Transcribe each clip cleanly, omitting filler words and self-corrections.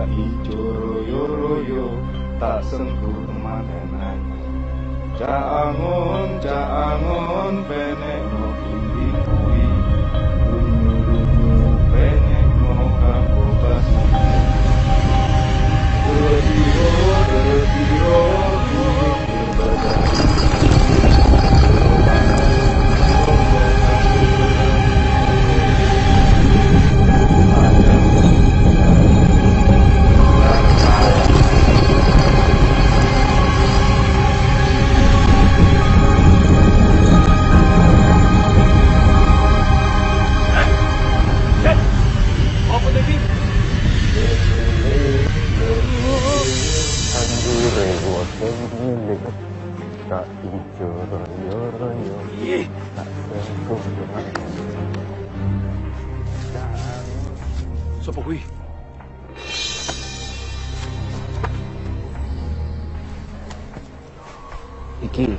ijo royo-royo tak sengku teman-teman. Caangon penek no indi kui lunyu penek no kapo basi. Deretiro bumi berbadan. Tak ijo royo-royo tak sengku Sopo kuwi? Iki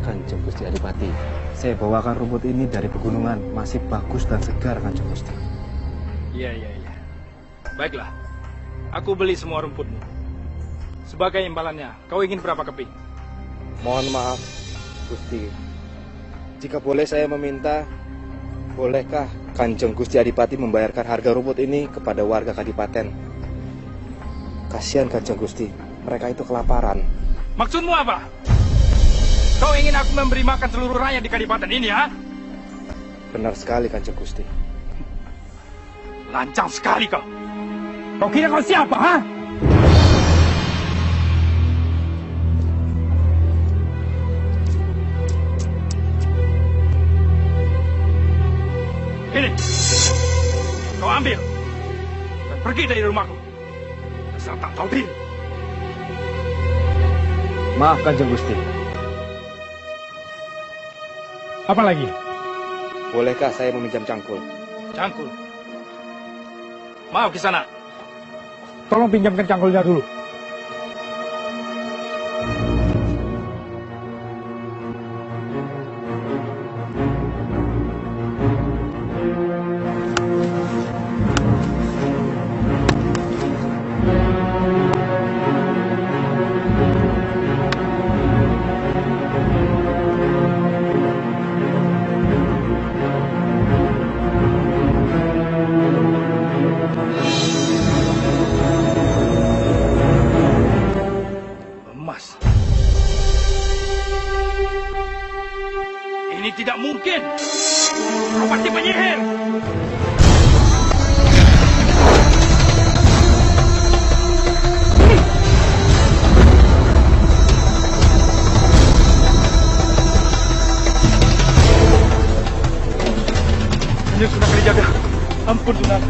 Kanjeng Gusti Adipati. Saya bawakan rumput ini dari pegunungan, masih bagus dan segar Kanjeng Gusti. Iya. Baiklah, aku beli semua rumputmu. Sebagai imbalannya, kau ingin berapa keping? Mohon maaf, Gusti. Jika boleh saya meminta, bolehkah Kanjeng Gusti Adipati membayarkan harga rumput ini kepada warga Kadipaten? Kasihan Kanjeng Gusti, mereka itu kelaparan. Maksudmu apa? Kau ingin aku memberi makan seluruh rakyat di Kadipaten ini, ha? Benar sekali Kanjeng Gusti. Lancang sekali kau. Kau kira kau siapa, ha? Ini, kau ambil dan pergi dari rumahku. Dasar tak tahu diri. Maaf Kanjeng Gusti. Apa lagi? Bolehkah saya meminjam cangkul? Cangkul. Maaf Kisana. Tolong pinjamkan cangkulnya dulu. Ini tidak mungkin. Kau pasti penyihir. Ini sudah kali jaga. Ampun Sunan.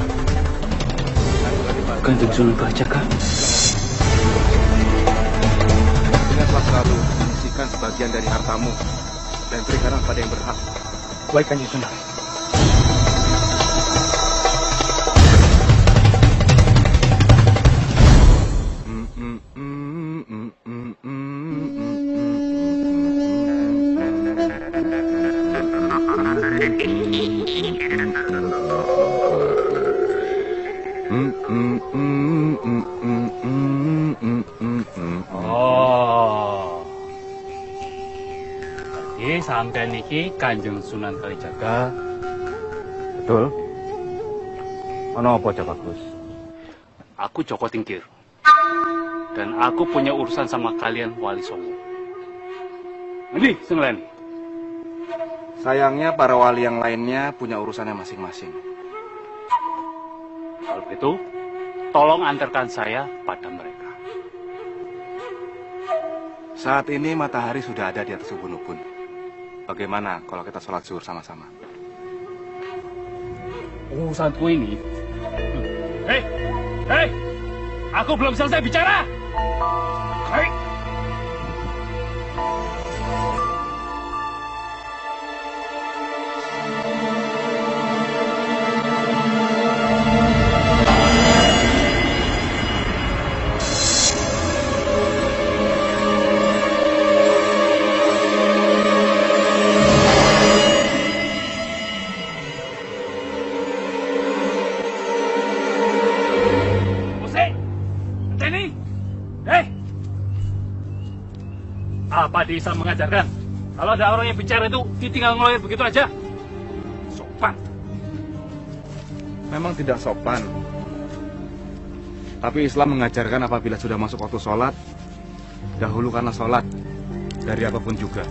Kanjeng Sunan Kalijaga. Ingatlah selalu menyisihkan sebagian dari hartamu dan berikanlah pada yang berhak. Baik Kanjeng Sunan. Sampai niki Kanjeng Sunan Kalijaga. Betul. Ono apa Cak Bagus? Aku Joko Tingkir. Dan aku punya urusan sama kalian Wali Songo. Ini Senglen. Sayangnya para wali yang lainnya punya urusannya masing-masing. Kalau begitu, tolong antarkan saya pada mereka. Saat ini matahari sudah ada di atas ubun-ubun. Bagaimana kalau kita sholat zuhur sama-sama? Urusanku ini... Hei! Aku belum selesai bicara! Hei! Musik! Apa Desa mengajarkan? Kalau ada orang yang bicara itu ditinggal ngeloyor begitu aja? Sopan. Memang tidak sopan. Tapi Islam mengajarkan apabila sudah masuk waktu sholat, dahulu karena sholat, dari apapun juga.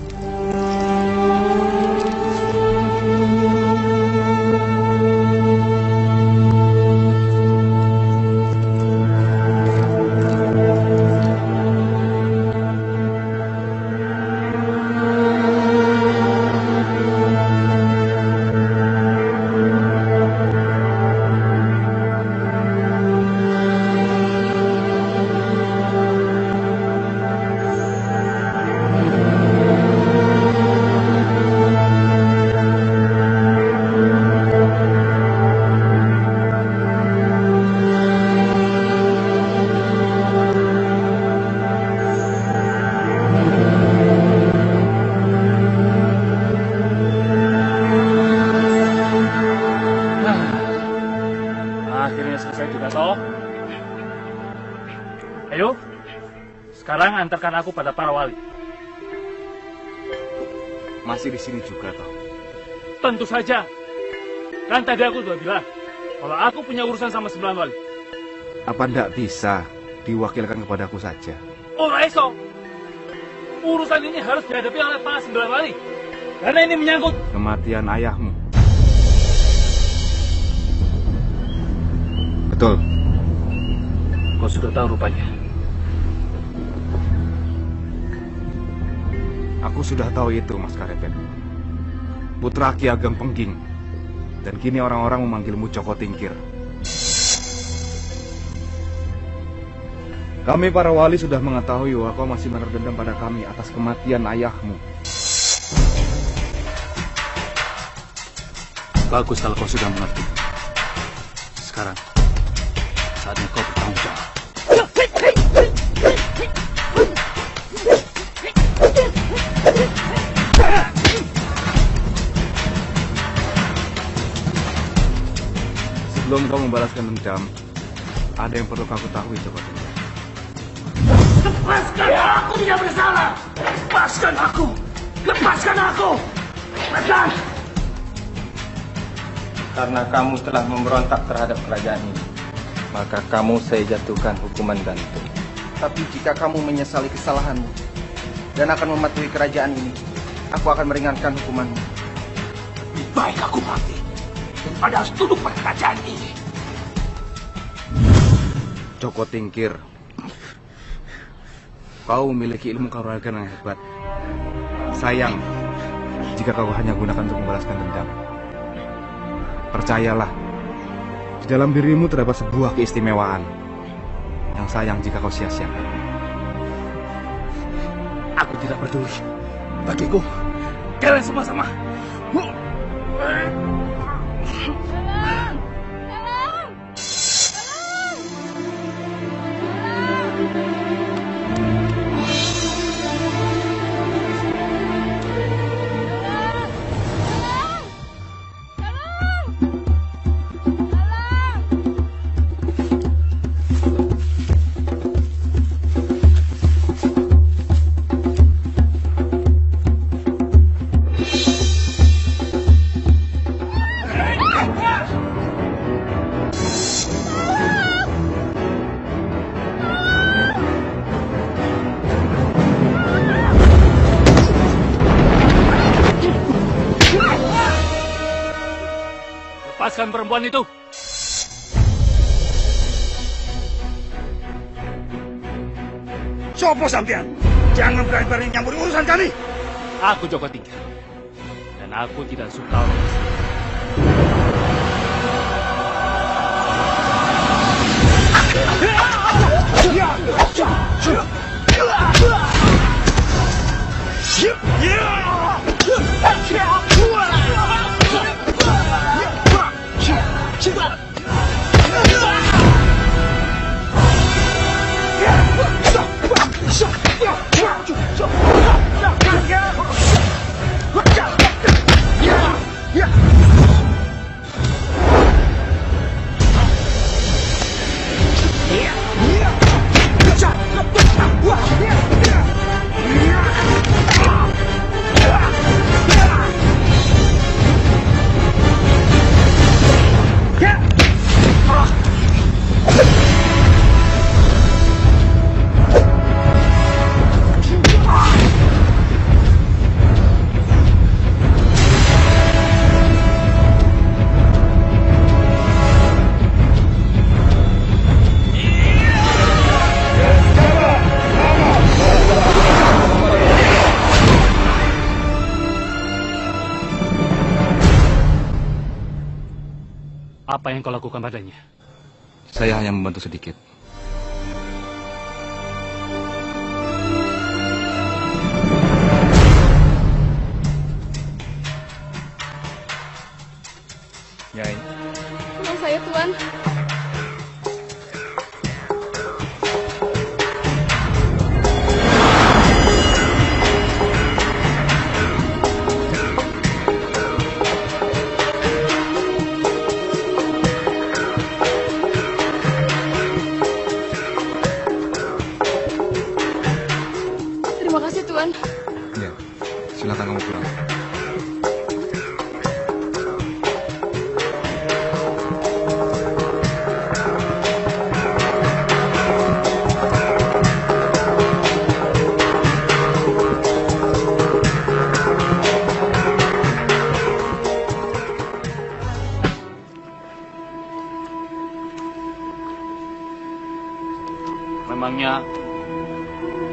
Akhirnya selesai juga toh. Ayo, sekarang antarkan aku pada para wali. Masih di sini juga toh. Tentu saja. Kan tadi aku sudah bilang, kalau aku punya urusan sama 9 wali. Apa ndak bisa diwakilkan kepadaku saja? Oh, Eso. Urusan ini harus dihadapi oleh para 9 wali. Karena ini menyangkut Kematian ayahmu. Betul. kau sudah tahu rupanya. Aku sudah tahu itu, Mas Karepet. Putra Ki Ageng Pengging. Dan kini orang-orang memanggilmu Joko Tingkir. Kami para wali sudah mengetahui bahwa kau masih menaruh dendam pada kami atas kematian ayahmu. Bagus kalau kau sudah mengerti. Sekarang, saatnya kau bertanggung jawab. Sebelum kau membalaskan dendam, ada yang perlu kau ketahui, Joko Tingkir. Lepaskan aku, tidak bersalah. Lepaskan aku. Lepaskan aku. Lepaskan. Karena kamu telah memberontak terhadap kerajaan ini, maka kamu saya jatuhkan hukuman gantung. Tapi jika kamu menyesali kesalahanmu dan akan mematuhi kerajaan ini, aku akan meringankan hukumanmu. Lebih baik aku mati daripada harus tunduk pada kerajaan ini. Joko Tingkir, kau memiliki ilmu kanuragan yang hebat. Sayang jika kau hanya gunakan untuk membalaskan dendam. Percayalah, di dalam dirimu terdapat sebuah keistimewaan yang sayang jika kau sia-siakan. Aku tidak peduli. Bagiku, kalian semua sama. Lepaskan perempuan itu. Sopo sampean? Jangan berani-berani nyampuri urusan kami. Aku Joko Tingkir. Dan aku tidak suka orang Yeah! Apa yang kau lakukan padanya? Saya hanya membantu sedikit. Nyai, Tolong saya, Tuan. Terima kasih, Tuan. Ya, silakan kamu pulang. Memangnya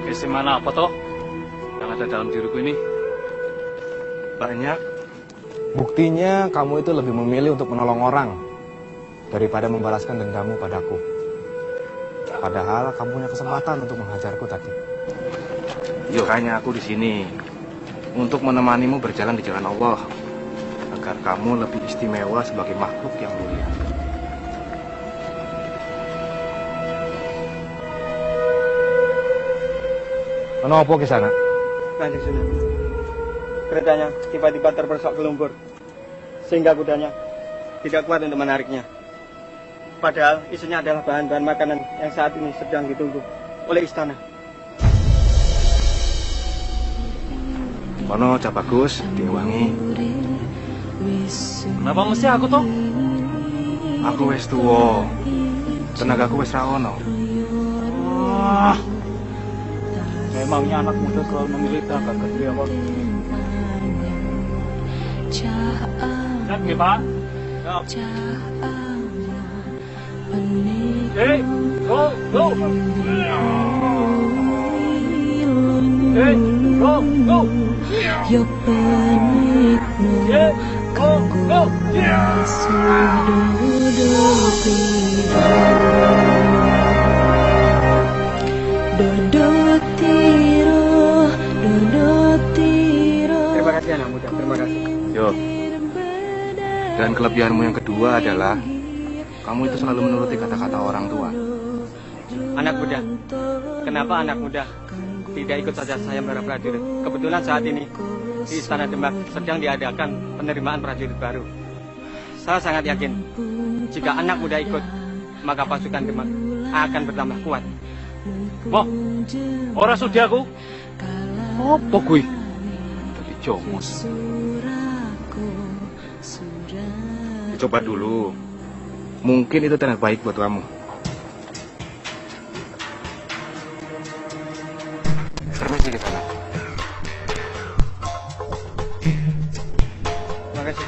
keistimewaan apa toh yang ada dalam diriku ini? banyak. Buktinya kamu itu lebih memilih untuk menolong orang daripada membalaskan dendammu padaku. Padahal kamu punya kesempatan untuk menghajarku tadi. Makanya aku di sini untuk menemanimu berjalan di jalan Allah agar kamu lebih istimewa sebagai makhluk yang mulia. Kenapa ke sana? Kanjeng Sunan, keretanya tiba-tiba terperosok ke lumpur, sehingga kudanya tidak kuat untuk menariknya. Padahal isinya adalah bahan-bahan makanan yang saat ini sedang ditunggu oleh istana. Kono Cak Bagus, diwangi. Kenapa mesti aku toh? Aku wis tuwa. Tenagaku wis ra ono. Memangnya anak muda selalu memilih tenaga kerja apa? Lihat nih Pak. Go, go. Go, go. Yo panikno Go, go. Terima kasih anak muda, terima kasih. Yo. Dan kelebihanmu yang kedua adalah kamu itu selalu menuruti kata-kata orang tua. Anak muda, kenapa anak muda tidak ikut saja saya para prajurit? Kebetulan saat ini di Istana Demak sedang diadakan penerimaan prajurit baru. Saya sangat yakin jika anak muda ikut, maka pasukan Demak akan bertambah kuat. Moh, ora sudi aku. Apa kuwi? Dadi jomos. Dicoba dulu. Mungkin itu tanda baik buat kamu. Permisi ke sana. Terima kasih.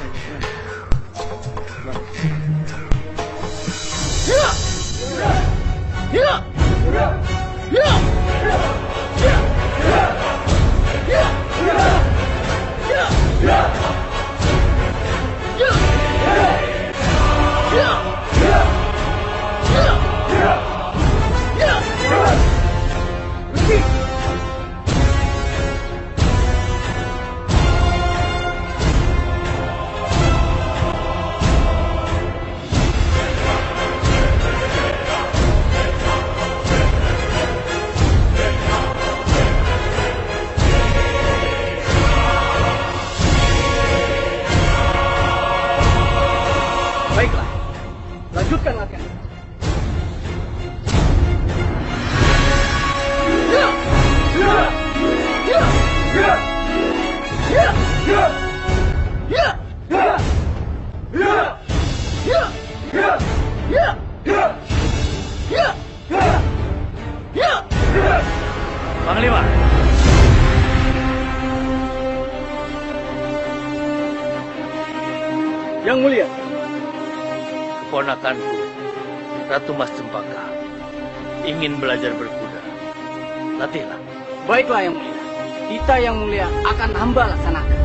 Baiklah, lanjutkan latihan. Panglima. Yang mulia, keponakanku, Ratu Mas Cempaka, ingin belajar berkuda. Latihlah. baiklah yang mulia. Kita yang mulia akan hamba laksanakan.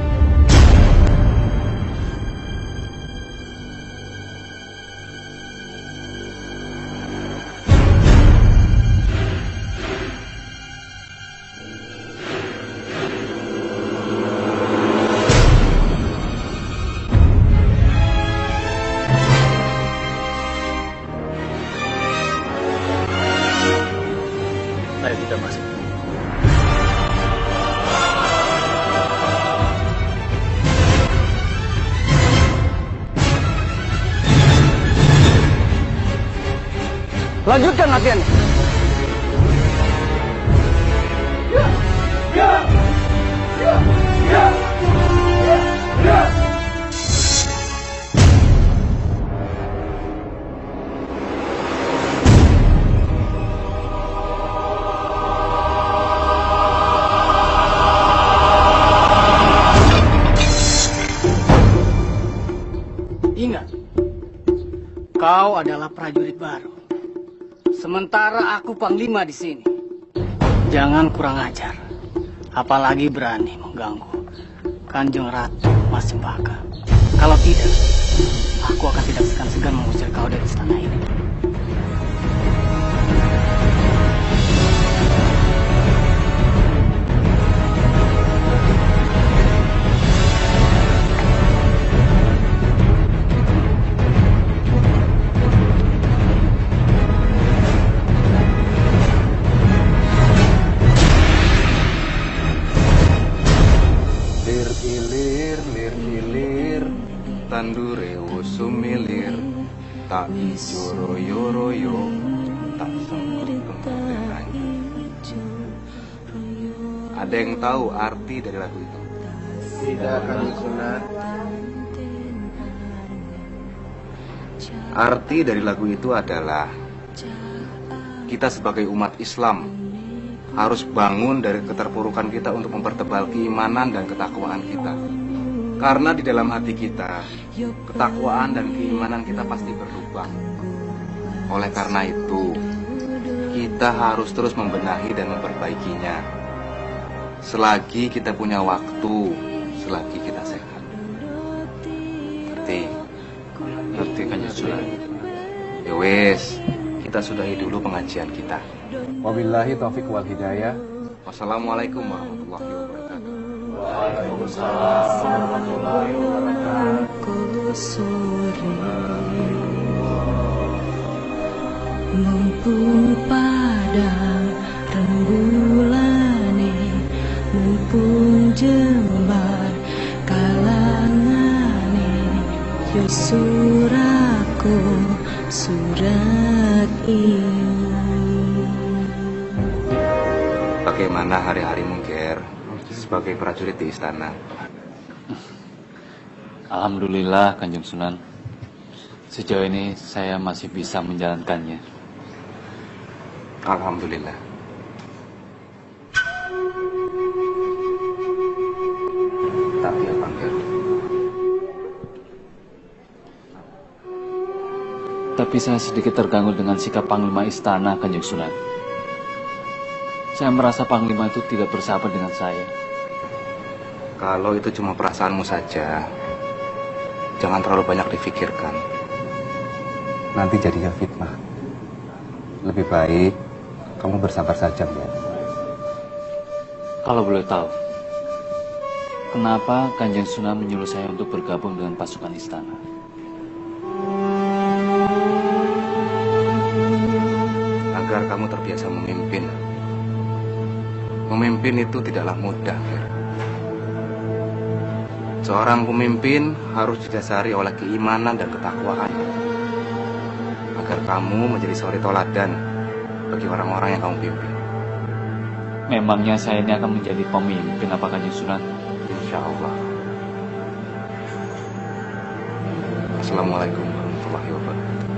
Lanjutkan latihannya. Ingat, kau adalah prajurit baru. Sementara aku panglima di sini. Jangan kurang ajar, apalagi berani mengganggu Kanjeng Ratu Mas Cempaka. Kalau tidak, aku akan tidak segan-segan mengusir kau dari istana ini. Tandure usumilir, tak ijo royo-royo, tak sengkut Ada yang tahu arti dari lagu itu? Tidak, Kanjeng Sunan. Arti dari lagu itu adalah kita sebagai umat Islam harus bangun dari keterpurukan kita untuk mempertebal keimanan dan ketakwaan kita. Karena di dalam hati kita, ketakwaan dan keimanan kita pasti berlubang. Oleh karena itu, kita harus terus membenahi dan memperbaikinya. Selagi kita punya waktu, selagi kita sehat. Ngerti Kanjeng Sunan? Ya wes, kita sudahi dulu pengajian kita. Wabillahi taufiq wal hidayah. Wassalamualaikum warahmatullahi wabarakatuh. Waalaikumsalam warahmatullahi wabarakatuh. Mumpung padang rembulane, mumpung jembar kalangane, yo suraku surat ini. Bagaimana hari-harimu, Ger, sebagai prajurit di istana? Alhamdulillah, Kanjeng Sunan. Sejauh ini saya masih bisa menjalankannya. Alhamdulillah. Tapi apa, Ger? Tapi saya sedikit terganggu dengan sikap Panglima Istana, Kanjeng Sunan. Saya merasa Panglima itu tidak bersahabat dengan saya. Kalau itu cuma perasaanmu saja, jangan terlalu banyak difikirkan. Nanti jadinya fitnah. Lebih baik kamu bersabar saja, ya. Kalau boleh tahu, kenapa Kanjeng Sunan menyuruh saya untuk bergabung dengan pasukan istana? Agar kamu terbiasa memimpin. Memimpin itu tidaklah mudah, Ger. Seorang pemimpin harus didasari oleh keimanan dan ketakwaan, agar kamu menjadi suri toladan bagi orang-orang yang kamu pimpin. Memangnya saya ini akan menjadi pemimpin apa, Kanjeng Sunan? Insya Allah. Assalamualaikum warahmatullahi wabarakatuh.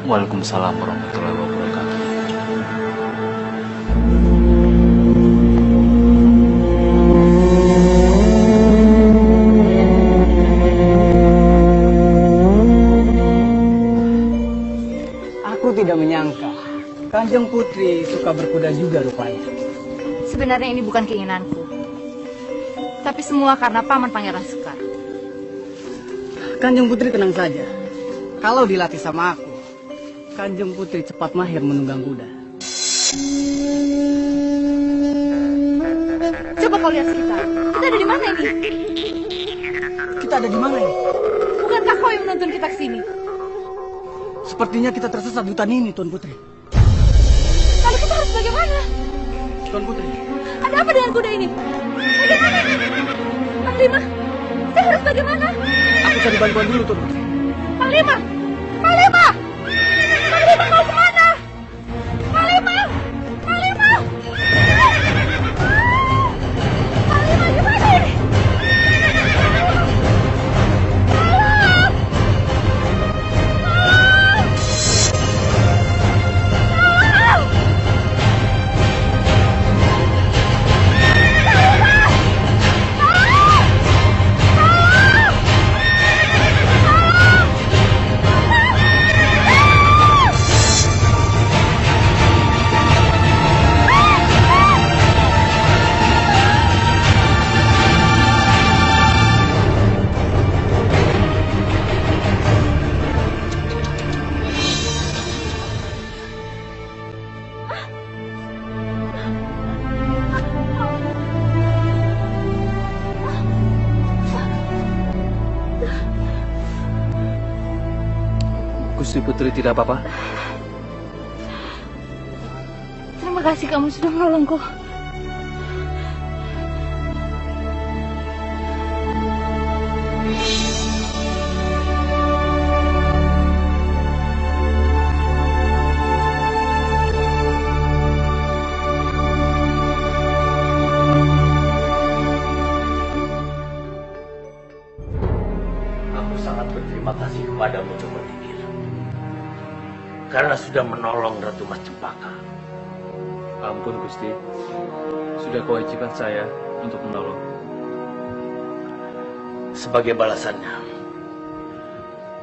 Waalaikumsalam warahmatullahi wabarakatuh. Aku tidak menyangka Kanjeng Putri suka berkuda juga rupanya. Sebenarnya ini bukan keinginanku, tapi semua karena Paman Pangeran Sekar. Kanjeng Putri tenang saja. Kalau dilatih sama aku, Kanjeng Putri cepat mahir menunggang kuda. Coba kau lihat sekitar. Kita ada di mana ini? Kita ada di mana ini? Bukankah kau yang menuntun kita ke sini? Sepertinya kita tersesat di hutan ini, Tuan Putri. Lalu kita harus bagaimana? Tuan Putri. Ada apa dengan kuda ini? Bagaimana? Panglima, saya harus bagaimana? Aku cari bantuan dulu, Tuan Putri. Panglima! Panglima! Panglima, kau kemana? Gusti Putri tidak apa-apa? Terima kasih kamu sudah menolongku. Aku sangat berterima kasih kepadamu, Joko Tingkir, karena sudah menolong Ratu Mas Cempaka. Ampun Gusti, sudah kewajiban saya untuk menolong. Sebagai balasannya,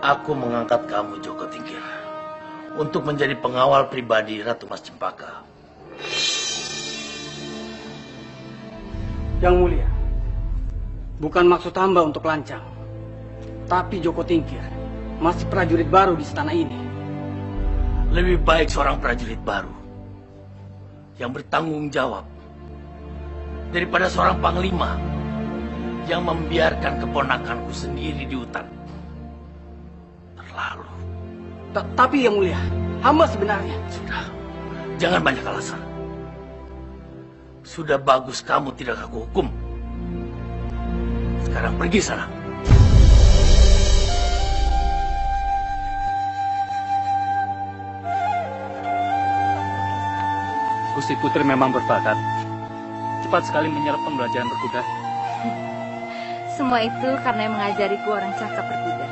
aku mengangkat kamu, Joko Tingkir, untuk menjadi pengawal pribadi Ratu Mas Cempaka. Yang mulia, bukan maksud hamba untuk lancang, tapi Joko Tingkir masih prajurit baru di istana ini. Lebih baik seorang prajurit baru yang bertanggung jawab daripada seorang panglima yang membiarkan keponakanku sendiri di hutan. Terlalu. Tapi yang mulia, hamba sebenarnya... Sudah, jangan banyak alasan. Sudah bagus kamu tidak aku hukum. Sekarang pergi sana. Gusti Putri memang berbakat. Cepat sekali menyerap pembelajaran berkuda. Semua itu karena yang mengajariku orang cakap berkuda.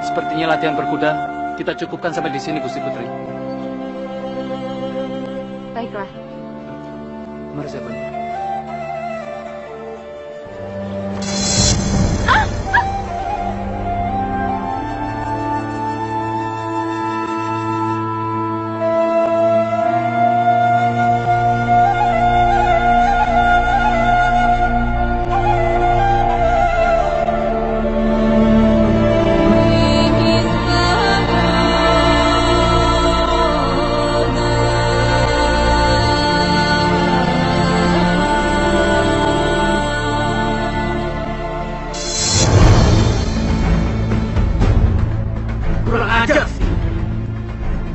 Sepertinya latihan berkuda kita cukupkan sampai di sini, Gusti Putri. Baiklah. Mari saya bantu.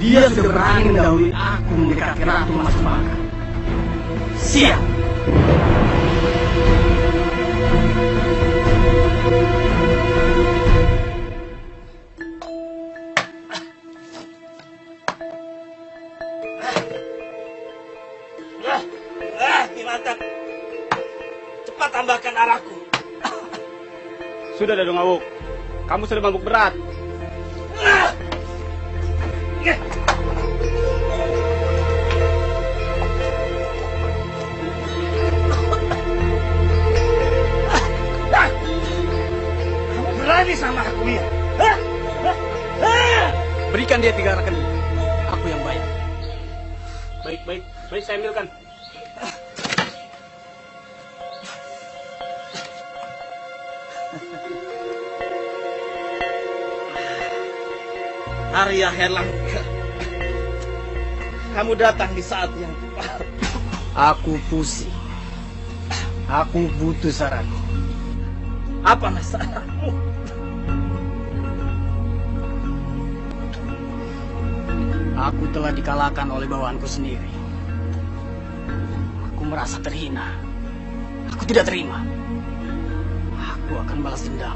Dia sudah berani mendahului aku mendekati Ratu Mas Cempaka. Siap! Mantap. Cepat tambahkan arahku. Sudah, Dadung Awuk. Kamu sudah mabuk berat. Kamu berani sama aku ya? Berikan dia 3 rekening. Aku yang bayar. Baik, saya ambilkan. Arya Herlangga, kamu datang di saat yang tepat. Aku pusing. Aku butuh saranmu. Apa masalahmu? Aku telah dikalahkan oleh bawahanku sendiri. Aku merasa terhina. Aku tidak terima. Aku akan balas dendam.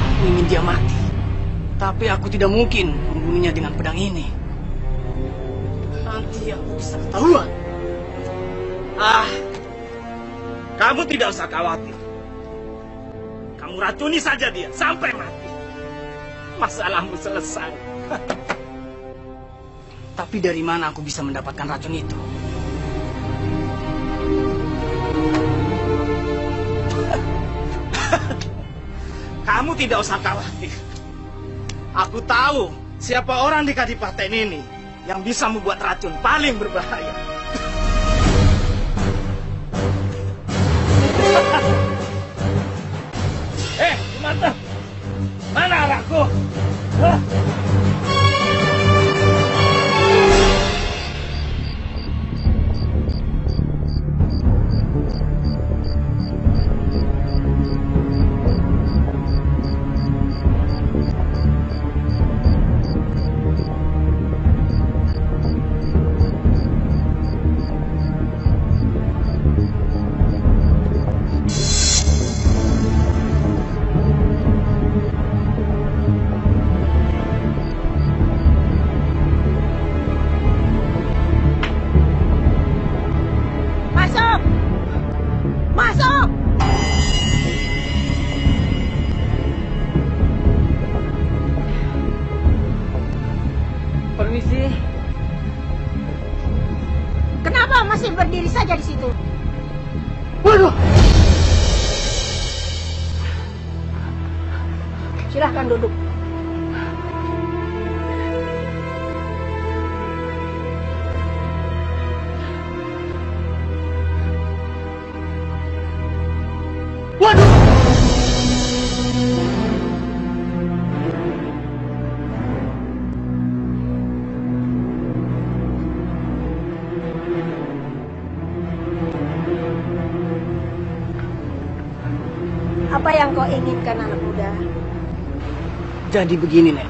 Aku ingin dia mati. Tapi aku tidak mungkin membunuhnya dengan pedang ini. Nanti aku bisa ketahuan. Kamu tidak usah khawatir. Kamu racuni saja dia sampai mati. Masalahmu selesai. Tapi dari mana aku bisa mendapatkan racun itu? Kamu tidak usah khawatir. Aku tahu siapa orang di Kadipaten ini yang bisa membuat racun paling berbahaya. Mantap. Mana arahku? Silahkan duduk. Waduh! Apa yang kau inginkan, anak muda? Jadi begini, Nek.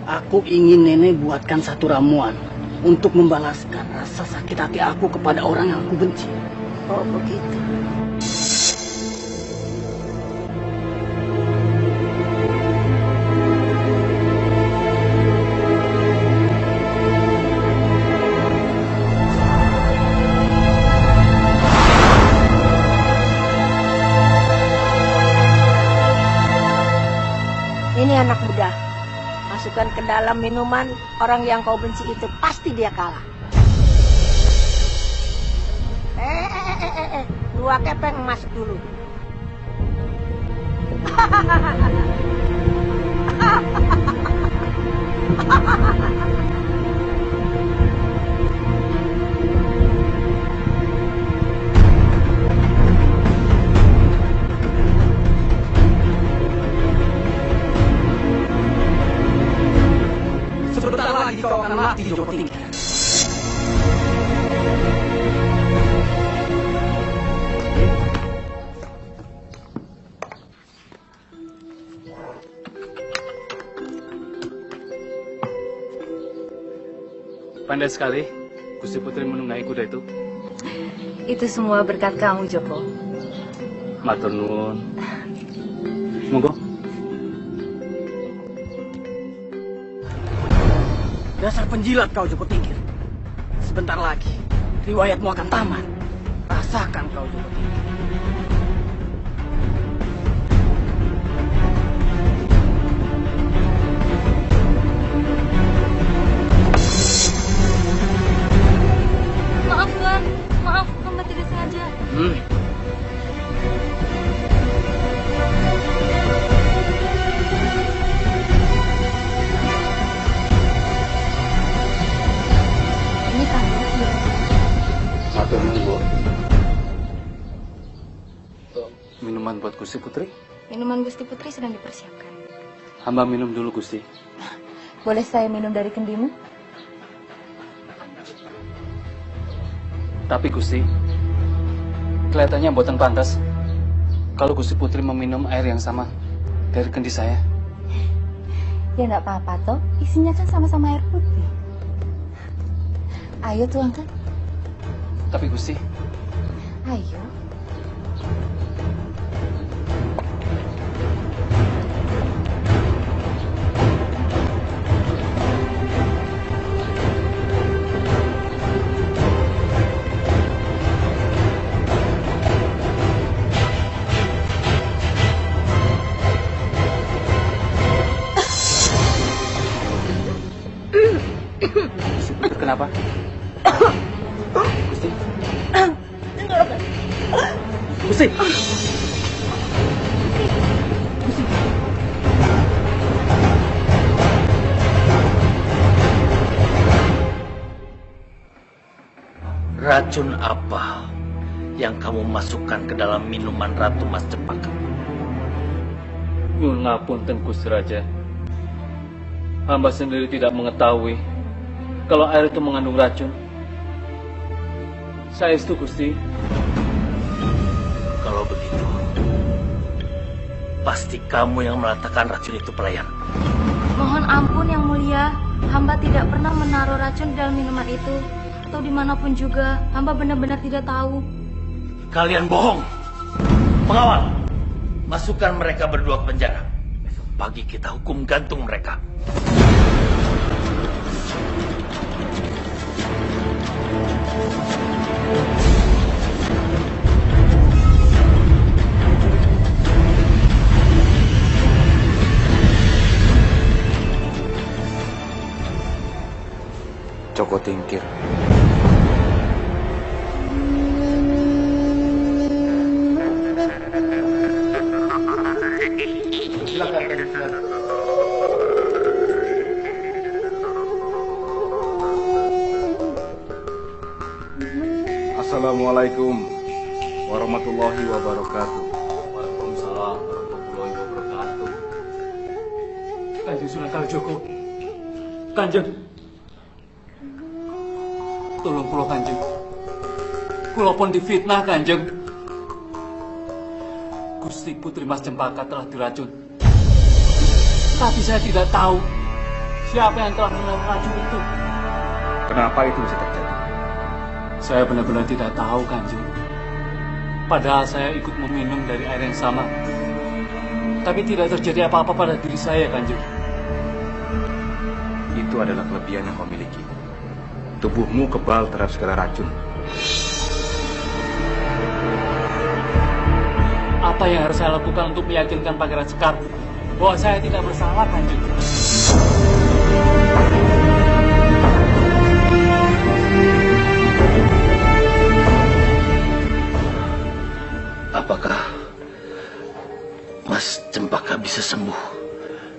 Aku ingin Nenek buatkan satu ramuan untuk membalaskan rasa sakit hati aku kepada orang yang aku benci. Oh, begitu. Ini anak muda, masukkan ke dalam minuman. Orang yang kau benci itu pasti dia kalah. Dua kepeng masuk dulu. Sebentar lagi kau akan mati, Joko Tingkir. Pandai sekali, Gusti Putri menunggangi kuda itu. Itu semua berkat kamu, Joko. Matur nuwun. Monggo. Dasar penjilat kau, Joko Tingkir. Sebentar lagi, riwayatmu akan tamat. Rasakan kau, Joko Tingkir. Maaf, Tuan. Maaf, hamba tidak sengaja. Ini kamu, ya. Matur nuwun, Bu. Minuman buat Gusti Putri? Minuman Gusti Putri sedang dipersiapkan. Hamba minum dulu, Gusti. Boleh saya minum dari kendimu? Tapi Gusti, kelihatannya boten pantas kalau Gusti Putri meminum air yang sama dari kendi saya. Ya enggak apa-apa toh, isinya kan sama-sama air putih. Ayo tuangkan. Tapi Gusti, Ayo. Gusti Putri kenapa? Gusti? Gusti! Racun apa yang kamu masukkan ke dalam minuman Ratu Mas Cempaka? Nyuwun ngapunten Gusti Raja. Hamba sendiri tidak mengetahui kalau air itu mengandung racun. Saestu Gusti. Kalau begitu, pasti kamu yang meletakkan racun itu, pelayan. Mohon ampun, Yang Mulia. Hamba tidak pernah menaruh racun di dalam minuman itu. Atau dimanapun juga, hamba benar-benar tidak tahu. Kalian bohong. Pengawal, masukkan mereka berdua ke penjara. Besok pagi kita hukum gantung mereka. Joko Tingkir. Assalamualaikum warahmatullahi wabarakatuh. Waalaikumsalam warahmatullahi wabarakatuh. Kanjeng Sunan Kalijogo, Kanjeng, tolong kula Kanjeng. Kula pun difitnah Kanjeng. Gusti Putri Mas Cempaka telah diracun. Tapi saya tidak tahu siapa yang telah menelan racun itu. Kenapa itu bisa terjadi? Saya benar-benar tidak tahu Kanjeng. Padahal saya ikut meminum dari air yang sama. Tapi tidak terjadi apa-apa pada diri saya Kanjeng. Itu adalah kelebihan yang kau miliki. Tubuhmu kebal terhadap segala racun. Apa yang harus saya lakukan untuk meyakinkan Pangeran Sekar bahwa saya tidak bersalah Kanjeng? Apakah Mas Cempaka bisa sembuh,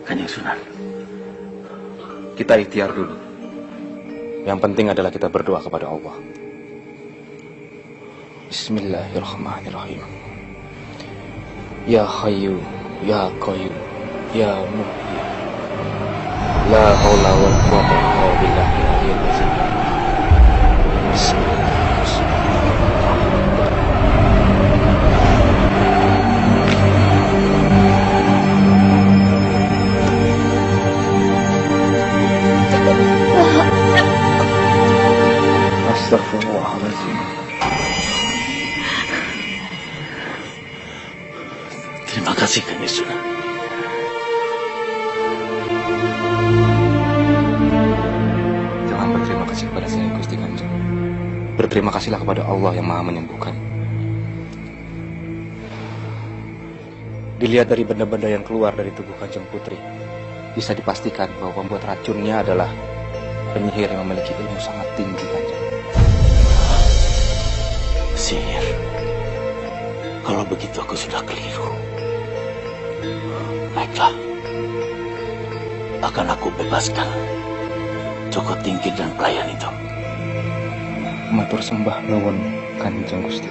Kanjeng Sunan? Kita ikhtiar dulu. Yang penting adalah kita berdoa kepada Allah. Bismillahirrahmanirrahim. Ya Hayyu, Ya Qayyum, Ya Muhyi. La haula wala quwwata illa billahil aliyyil azim. Astagfirullahaladzim. Terima kasih, Kanjeng Sunan. Jangan berterima kasih kepada saya, Gusti Kanjeng. Berterima kasihlah kepada Allah yang Maha menyembuhkan. Dilihat dari benda-benda yang keluar dari tubuh Kanjeng Putri, bisa dipastikan bahwa pembuat racunnya adalah penyihir yang memiliki ilmu sangat tinggi, Kanjeng. Sihir. Kalau begitu aku sudah keliru. Baiklah. Akan aku bebaskan Joko Tingkir dan pelayan itu. Matur sembah nuwun Kanjeng Gusti.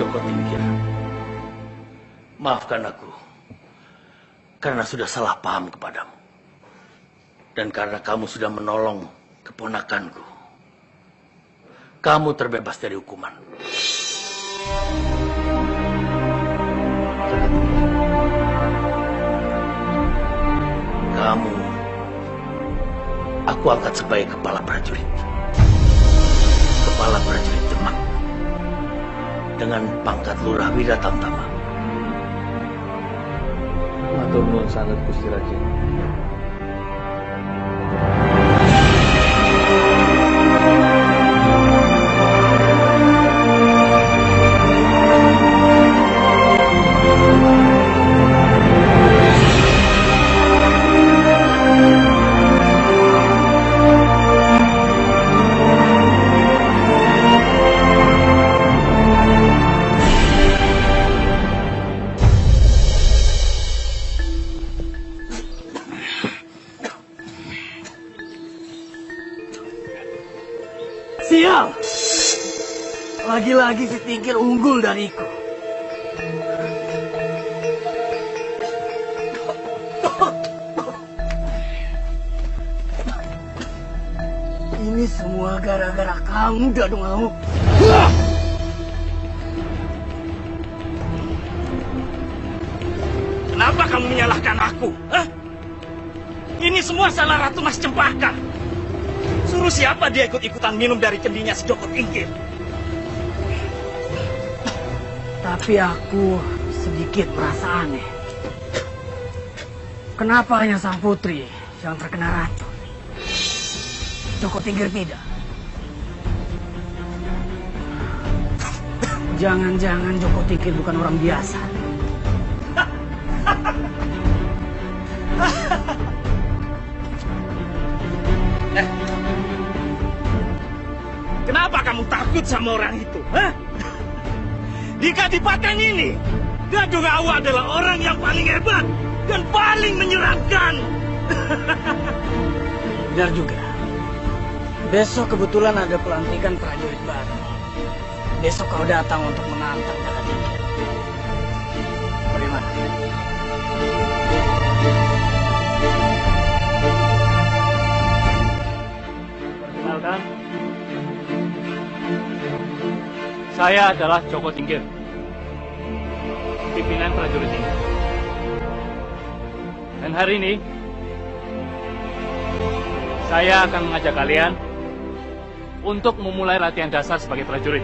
Joko Tingkir, maafkan aku karena sudah salah paham kepadamu. Dan karena kamu sudah menolong keponakanku, kamu terbebas dari hukuman. Kamu, aku angkat sebagai kepala prajurit. Kepala prajurit Demak. Dengan pangkat Lurah Wiratamtama. Matur nuwun sanget Gusti Raja. Sial! Lagi-lagi si Tingkir unggul dariku. Ini semua gara-gara kamu, Dadung Awu. Kenapa kamu menyalahkan aku? Hah? Ini semua salah Ratu Mas Cempaka. Suruh siapa dia ikut-ikutan minum dari kendinya si Joko Tingkir? Tapi aku sedikit merasa aneh. Kenapa hanya sang putri yang terkena racun? Joko Tingkir tidak. Jangan-jangan Joko Tingkir bukan orang biasa. Kenapa kamu takut sama orang itu? Hah? Di Kadipaten ini, Dadung Awu adalah orang yang paling hebat dan paling menyeramkan. Benar juga. Besok kebetulan ada pelantikan prajurit baru. Besok kau datang untuk menantang Jaka Tingkir. Bagaimana? Perkenalkan, saya adalah Joko Tingkir, pimpinan prajurit ini. Dan hari ini, saya akan mengajak kalian untuk memulai latihan dasar sebagai prajurit.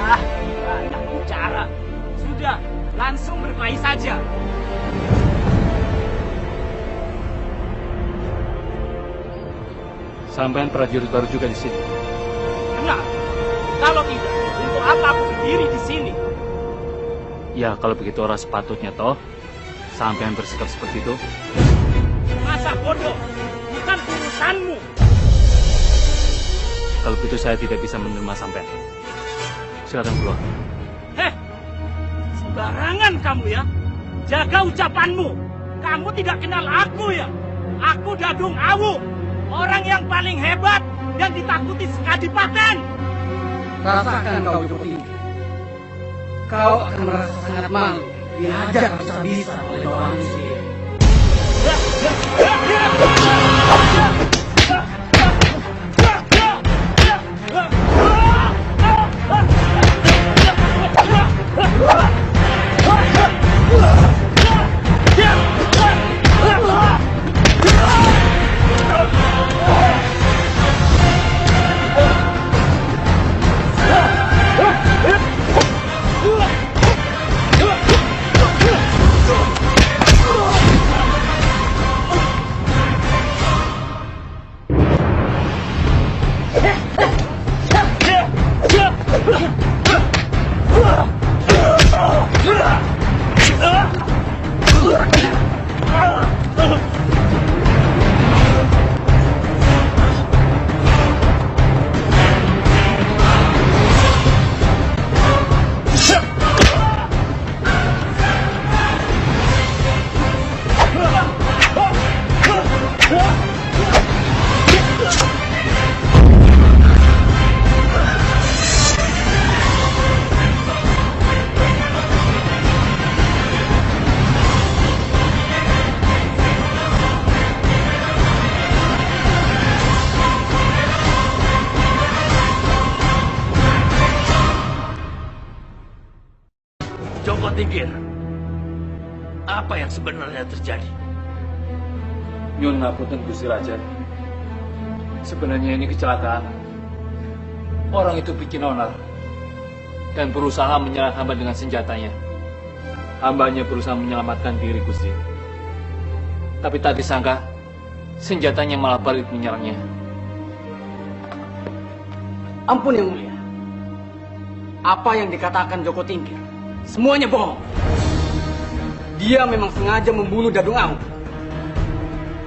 Banyak bicara. Sudah, langsung berkelahi saja. Sampai prajurit baru juga di sini. Benar. Kalau tidak, untuk apa aku berdiri di sini? Ya, kalau begitu orang sepatutnya toh sampean bersikap seperti itu. Masa bodoh? Bukan urusanmu. Kalau begitu saya tidak bisa menerima sampean. Silakan keluar. Sembarangan kamu ya. Jaga ucapanmu. Kamu tidak kenal aku ya. Aku Dadung Awu. Orang yang paling hebat dan ditakuti sekadipaten. Rasakan kau Joko Tingkir. Kau akan merasa sangat malu dihajar habis-habisan oleh bawahanmu sendiri. Joko Tingkir, apa yang sebenarnya terjadi? Nyun ngapunten Gusti Raja. Sebenarnya ini kecelakaan. Orang itu bikin onar dan berusaha menyerang hamba dengan senjatanya. Hambanya berusaha menyelamatkan diri Gusti. Tapi tak disangka senjatanya malah balik menyerangnya. Ampun yang mulia. Apa yang dikatakan Joko Tingkir semuanya bohong. Dia memang sengaja membunuh Dadung Awu.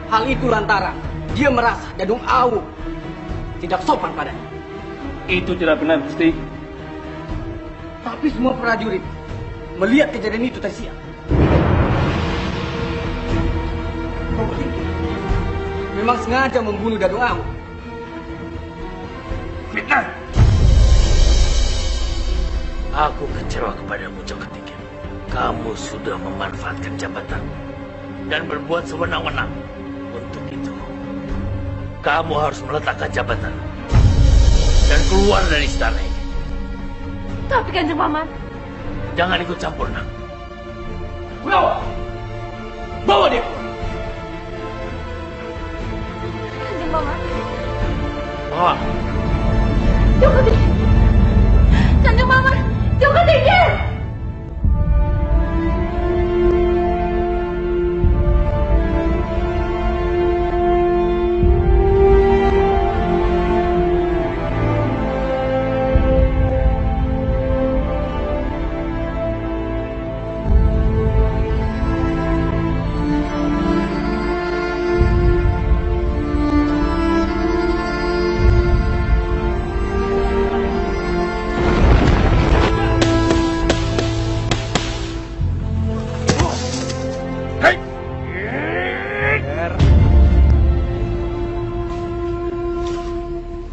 Hal itu lantaran dia merasa Dadung Awu tidak sopan padanya. Itu tidak benar, Gusti. Tapi semua prajurit melihat kejadian itu tadi siang. Joko Tingkir memang sengaja membunuh Dadung Awu. Fitnah! Aku kecewa kepadamu, Joko Tingkir. Kamu sudah memanfaatkan jabatan dan berbuat sewenang-wenang. Untuk itu, kamu harus meletakkan jabatan dan keluar dari istana ini. Tapi Kanjeng Paman, Jangan ikut campur, Nak. Bawa! Bawa dia! Kanjeng Paman. Bawa! Joko Tingkir! Kanjeng Paman! Joko Tingkir!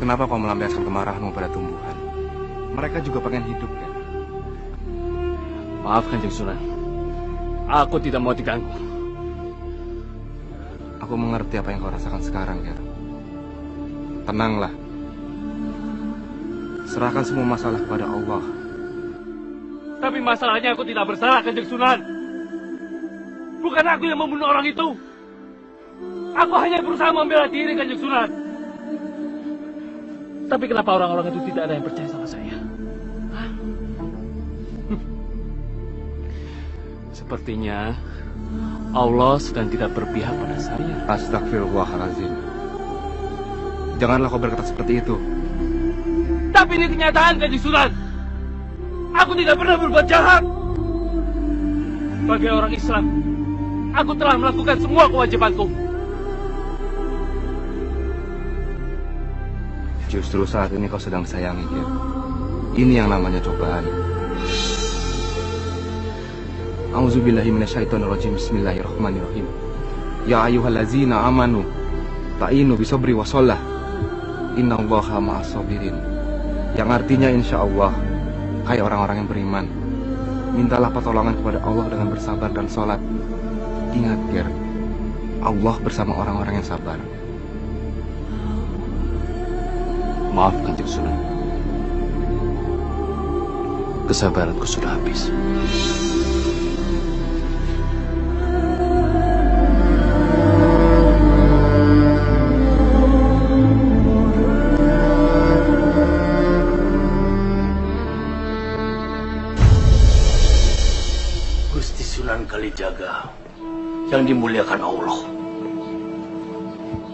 kenapa kau melampiaskan kemarahanmu pada tumbuhan? Mereka juga pengen hidup, kan? Maaf, Kanjeng Sunan. Aku tidak mau diganggu. Aku mengerti apa yang kau rasakan sekarang, Ger. Tenanglah. Serahkan semua masalah kepada Allah. Tapi masalahnya aku tidak bersalah, Kanjeng Sunan. Bukan aku yang membunuh orang itu. Aku hanya berusaha membela diri, Kanjeng Sunan. Tapi kenapa orang-orang itu tidak ada yang percaya sama saya? Hah? Sepertinya Allah sedang tidak berpihak pada saya. Astagfirullahaladzim. Janganlah kau berkata seperti itu. Tapi ini kenyataan, Kanjeng Sunan. Aku tidak pernah berbuat jahat. Sebagai orang Islam, aku telah melakukan semua kewajibanku. Justru saat ini kau sedang sayangi, Ger. Ini yang namanya cobaan. A'udzubillahi minasyaitonirrajim. Bismillahirrahmanirrahim. Ya ayyuhallazina amanu ta'inu bisobri wasollah. Innallaha ma'as-sabirin. Yang artinya insya Allah, hai orang-orang yang beriman, mintalah pertolongan kepada Allah dengan bersabar dan sholat. Ingat, Ger, Allah bersama orang-orang yang sabar. Maaf, Kanjeng Sunan. Kesabaranku sudah habis. Gusti Sunan Kalijaga yang dimuliakan Allah,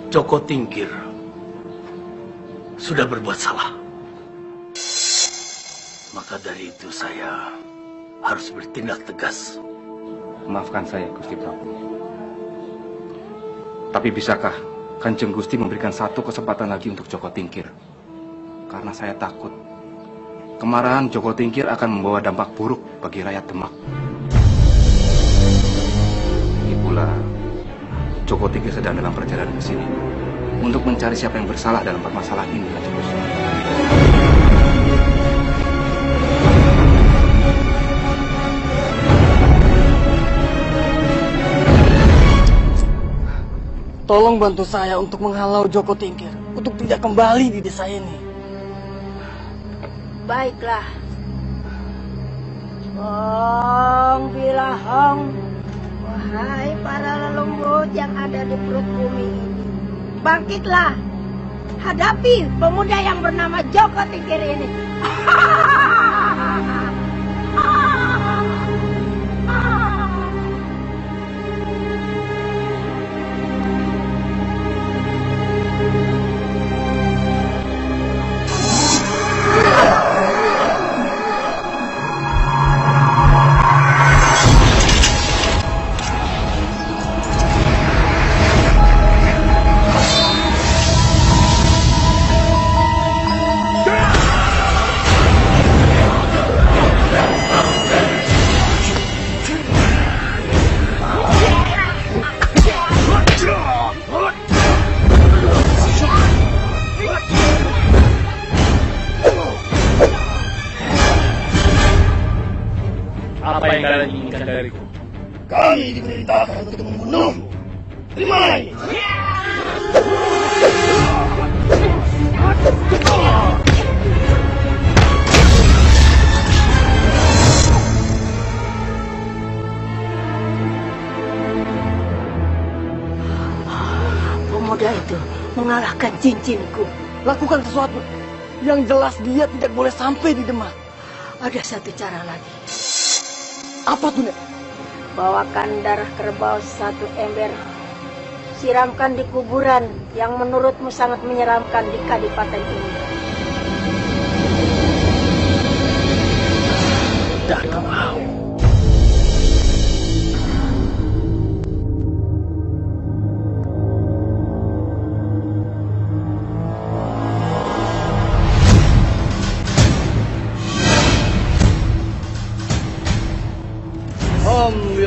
Joko Tingkir sudah berbuat salah. Maka dari itu saya harus bertindak tegas. Maafkan saya, Gusti Prabu. Tapi bisakah Kanjeng Gusti memberikan satu kesempatan lagi untuk Joko Tingkir? Karena saya takut kemarahan Joko Tingkir akan membawa dampak buruk bagi rakyat Demak. Itulah Joko Tingkir sedang dalam perjalanan ke sini untuk mencari siapa yang bersalah dalam permasalahan ini, Kanjeng Gusti. Tolong bantu saya untuk menghalau Joko Tingkir untuk tidak kembali di desa ini. Baiklah. Hong Bilahong, wahai para lelembut yang ada di perut bumi ini, bangkitlah, hadapi pemuda yang bernama Joko Tingkir ini. Apa yang kalian inginkan dariku? Kami diperintahkan untuk membunuhmu. Terima ini. Pemuda itu mengalahkan cincinku. Lakukan sesuatu. Yang jelas dia tidak boleh sampai di Demak. Ada satu cara lagi. Apa tuh, Nek? Bawakan darah kerbau 1 ember. Siramkan di kuburan yang menurutmu sangat menyeramkan di kadipaten ini. Tidak mau.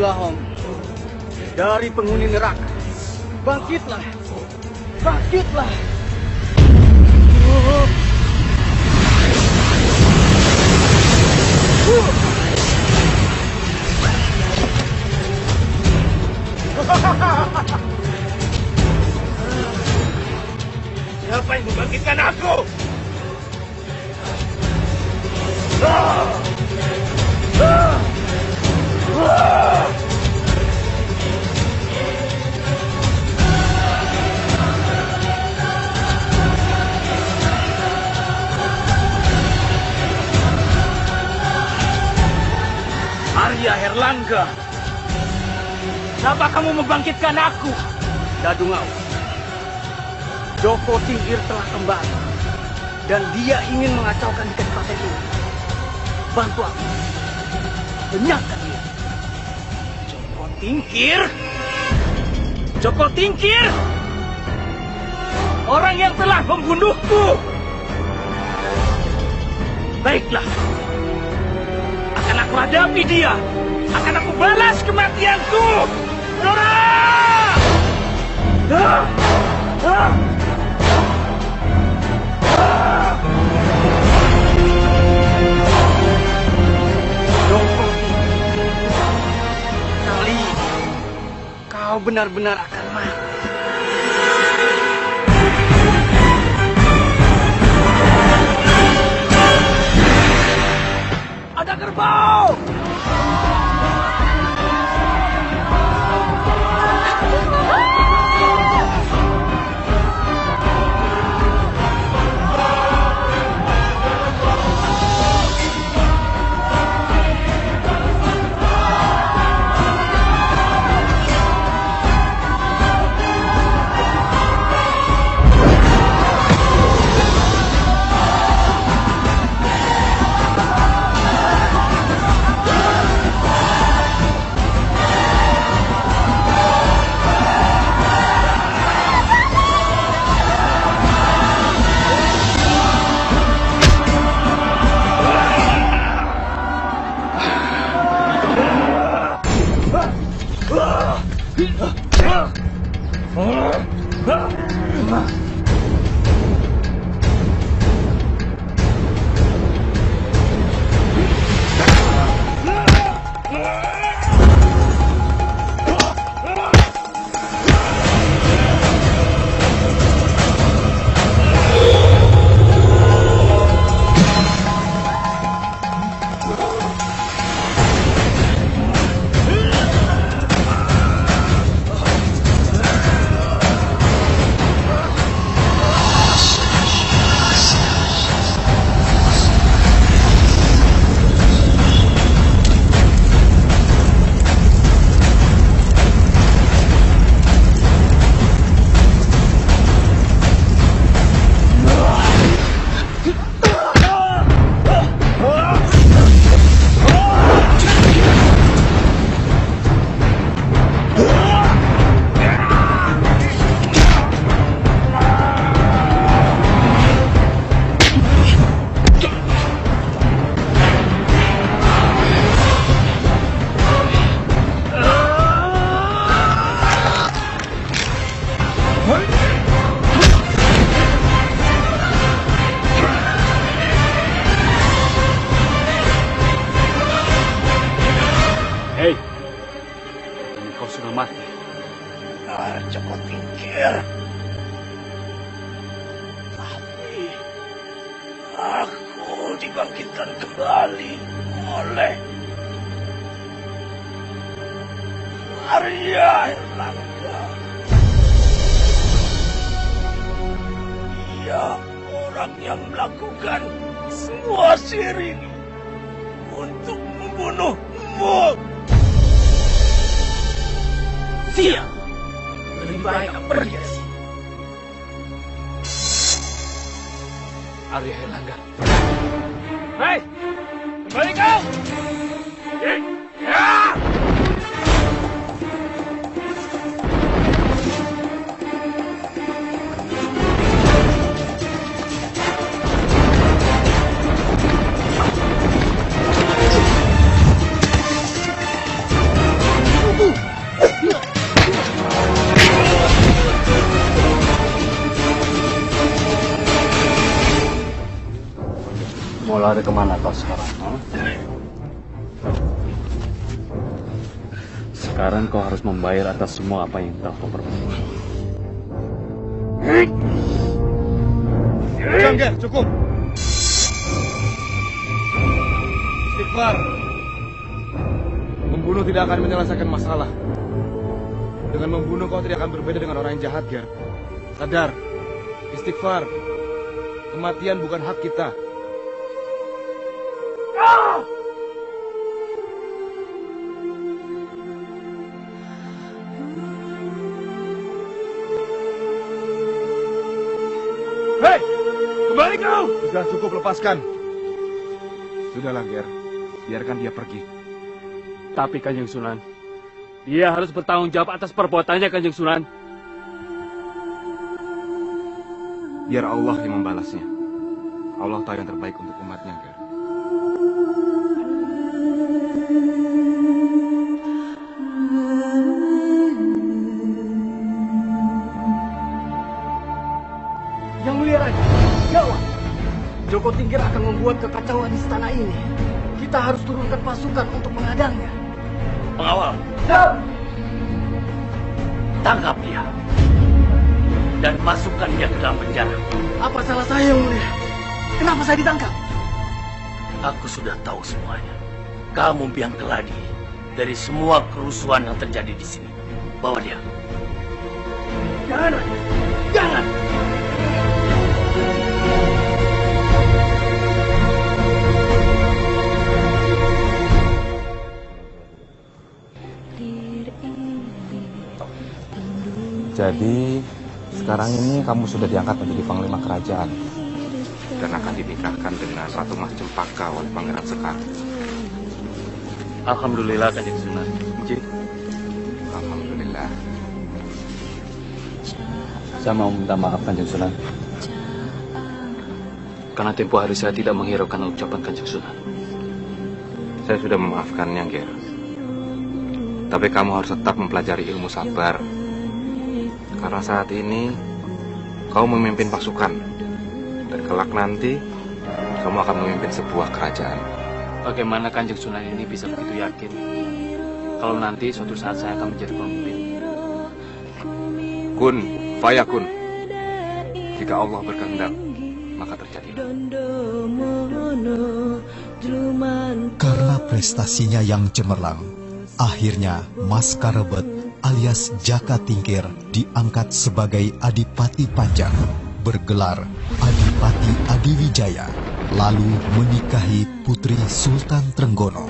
Alhamdulillah, dari penghuni neraka, bangkitlah, bangkitlah. Arya Herlangga, kenapa kamu membangkitkan aku? Dadungau, Joko Tingkir telah kembali dan dia ingin mengacaukan di kabupaten ini. Bantu aku, lenyapkan dia. Joko Tingkir? Joko Tingkir? Orang yang telah membunuhku. Baiklah. Akan aku hadapi dia. Akan aku balas kematianku. Nora! Joko, kali ini kau benar-benar akan mati. Ada kerbau! Joko Tingkir. Tapi aku dibangkitkan kembali oleh Arya Herlangga. Dia orang yang melakukan semua sihir ini untuk membunuhmu. Siap. Lebih baik aku pergi dari sini. Arya Herlangga. Hei, kembali kau! Ya! Mau lari kemana kau sekarang? Sekarang kau harus membayar atas semua apa yang telah kau perbuat. Jangan, cukup. Istighfar. Membunuh tidak akan menyelesaikan masalah. Dengan membunuh kau tidak akan berbeda dengan orang yang jahat, Ger. Sadar. Istighfar. Kematian bukan hak kita. Hei! Kembali kau! Sudah cukup, lepaskan. Sudahlah, Ger. Biarkan dia pergi. Tapi Kanjeng Sunan, dia harus bertanggung jawab atas perbuatannya, Kanjeng Sunan. Biar Allah yang membalasnya. Allah tahu yang terbaik untuk umatnya, Ger. Yang mulia Raja, gawat! Joko Tingkir akan membuat kekacauan di istana ini. Kita harus turunkan pasukan untuk menghadangnya. Pengawal, tangkap dia dan masukkan dia ke dalam penjara. Apa salah saya, Yang Mulia? Kenapa saya ditangkap? Aku sudah tahu semuanya. Kamu biang keladi dari semua kerusuhan yang terjadi di sini. Bawa dia. Jangan, Raja. Jangan! Jadi, sekarang ini kamu sudah diangkat menjadi panglima kerajaan. Dan akan dinikahkan dengan Ratu Mas Cempaka oleh Pangeran Sekar. Alhamdulillah, Kanjeng Sunan. Ji. Alhamdulillah. Saya mau minta maaf, Kanjeng Sunan. Karena tempo hari saya tidak menghiraukan ucapan Kanjeng Sunan. Saya sudah memaafkannya, Ger. Tapi kamu harus tetap mempelajari ilmu sabar. Karena saat ini kau memimpin pasukan, dan kelak nanti kamu akan memimpin sebuah kerajaan. Bagaimana Kanjeng Sunan ini bisa begitu yakin kalau nanti suatu saat saya akan menjadi pemimpin? Kun, fayakun. Jika Allah berkehendak, maka terjadi. Karena prestasinya yang cemerlang, akhirnya Mas Karebet alias Jaka Tingkir diangkat sebagai Adipati Panjang, bergelar Adipati Adiwijaya, lalu menikahi Putri Sultan Trenggono.